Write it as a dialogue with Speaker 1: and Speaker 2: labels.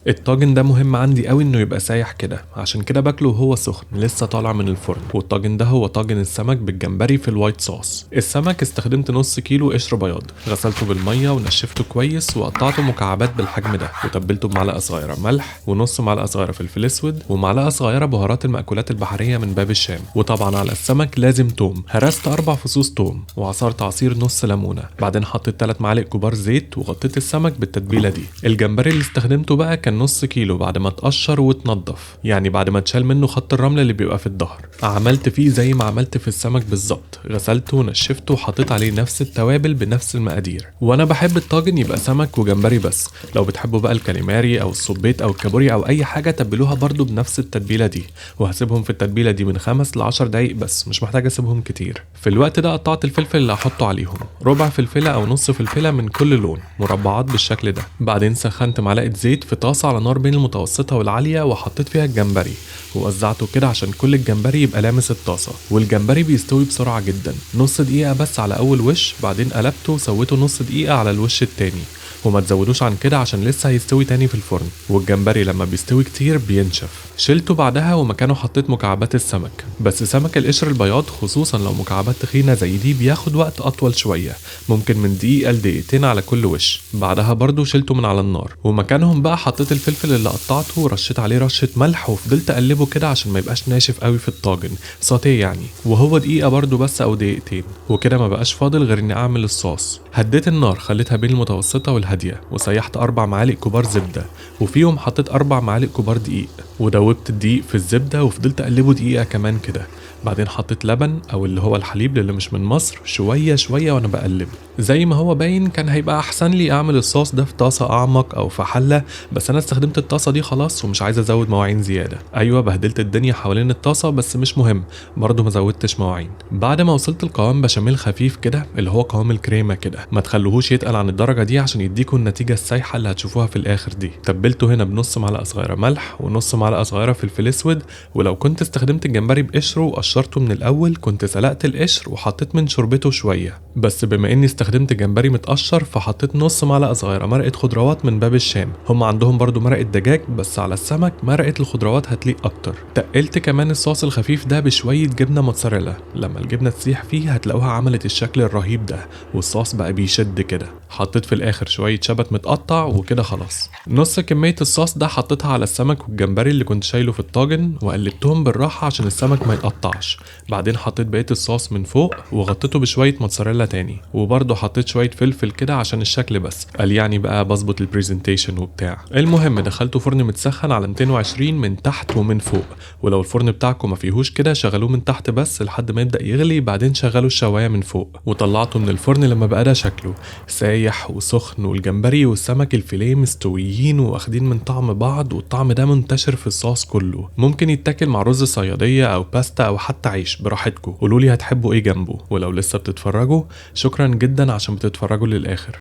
Speaker 1: الطاجن ده مهم عندي قوي انه يبقى سايح كده، عشان كده باكله وهو سخن لسه طالع من الفرن. والطاجن ده هو طاجن السمك بالجمبري في الوايت صوص. السمك استخدمت نص كيلو قشر بياض، غسلته بالميه ونشفته كويس وقطعته مكعبات بالحجم ده، وتبلته بمعلقه صغيره ملح ونص معلقه صغيره فلفل اسود ومعلقه صغيره بهارات المأكولات البحريه من باب الشام. وطبعا على السمك لازم توم، هرست 4 فصوص توم وعصرت عصير نص ليمونه. بعدين حطيت 3 معالق كبار زيت وغطيت السمك بالتتبيله دي. الجمبري اللي استخدمته بقى كان نص كيلو بعد ما اتقشر واتنضف، يعني بعد ما اتشال منه خط الرمل اللي بيبقى في الظهر. عملت فيه زي ما عملت في السمك بالظبط، غسلته ونشفته وحطيت عليه نفس التوابل بنفس المقادير. وانا بحب الطاجن يبقى سمك وجمبري بس. لو بتحبوا بقى الكاليماري او الصبيط او الكابوريا او اي حاجه تبلوها برضو بنفس التتبيله دي، وهسيبهم في التتبيله دي من 5 ل 10 دقايق بس، مش محتاج اسيبهم كتير. في الوقت ده قطعت الفلفل اللي هحطه عليهم، ربع فلفله او نص فلفله من كل لون، مربعات بالشكل ده. بعدين سخنت معلقه زيت في طاسه على نار بين المتوسطه والعاليه وحطيت فيها الجمبري ووزعته كده عشان كل الجمبري يبقى لامس الطاسه. والجمبري بيستوي بسرعه جدا، نص دقيقه بس على اول وش، بعدين قلبته وسويته نص دقيقه على الوش التاني، وما تزودوش عن كده عشان لسه هيستوي تاني في الفرن. والجمبري لما بيستوي كتير بينشف. شلته بعدها ومكانه حطيت مكعبات السمك، بس سمك القشر البياض خصوصا لو مكعبات تخينه زي دي بياخد وقت اطول شويه، ممكن من دقيقه لدقيقتين على كل وش. بعدها برضو شلته من على النار، ومكانهم بقى حطيت الفلفل اللي قطعته ورشيت عليه رشه ملح وفضلت اقلبه كده عشان ما يبقاش ناشف قوي في الطاجن، ساتيه يعني. وهو دقيقه برضو بس او دقيقتين، وكده ما بقاش فاضل غير اني اعمل الصوص. هديت النار خليتها بين المتوسطه والهاديه، وسيحت 4 معالق كبار زبده، وفيهم حطيت 4 معالق كبار دقيق، ودوبت الدقيق في الزبده وفضلت اقلبه دقيقه كمان كده. بعدين حطيت لبن او اللي هو الحليب للي مش من مصر شويه شويه وانا بقلب. زي ما هو باين كان هيبقى احسن لي اعمل الصوص ده في طاسه اعمق او في حله، بس انا استخدمت الطاسه دي خلاص ومش عايز ازود مواعين زياده. ايوه بهدلت الدنيا حوالين الطاسه بس مش مهم، برضه ما زودتش مواعين. بعد ما وصلت لقوام بشاميل خفيف كده اللي هو قوام الكريمه كده، ما تخلوهوش يتقل عن الدرجه دي عشان يديكوا النتيجه السايحه اللي هتشوفوها في الاخر دي. تبلته هنا بنص معلقه صغيره ملح ونص معلقه صغيره فلفل اسود، ولو كنت استخدمت الجمبري بقشره وقشرته من الاول كنت سلقت القشر وحطيت من شوربته شويه، بس بما اني استخدمت جمبري متقشر فحطيت نص معلقه صغيره مرقه خضروات من باب الشام. هم عندهم برضو مرقه دجاج، بس على السمك مرقه الخضروات هتليق اكتر. تقلت كمان الصوص الخفيف ده بشويه جبنه موتزاريلا، لما الجبنه تسيح فيه هتلاقوها عملت الشكل الرهيب ده، والصوص بقى بيشد كده. حطيت في الاخر شويه شبت متقطع وكده خلاص. نص كميه الصوص ده حطيتها على السمك والجمبري اللي كنت شايله في الطاجن، وقلبتهم بالراحه عشان السمك ما يتقطعش. بعدين حطيت بقيه الصوص من فوق وغطيته بشويه موتزاريلا تاني، وبرضه حطيت شويه فلفل كده عشان الشكل بس، قال يعني بقى بظبط البرزنتيشن وبتاع. المهم دخلته فرن متسخن على 220 من تحت ومن فوق، ولو الفرن بتاعكم ما فيهوش كده شغلوه من تحت بس لحد ما يبدا يغلي، بعدين شغلوا الشوايه من فوق. وطلعته من الفرن لما بقى ده شكله سايح وسخن، والجمبري والسمك الفيليه مستويين واخدين من طعم بعض، والطعم ده منتشر في الصوص كله. ممكن يتاكل مع رز صياديه او باستا او حتى عيش براحتكم. قولولي هتحبوا ايه جنبه. ولو لسه بتتفرجوا شكرا جدا عشان بتتفرجوا للاخر.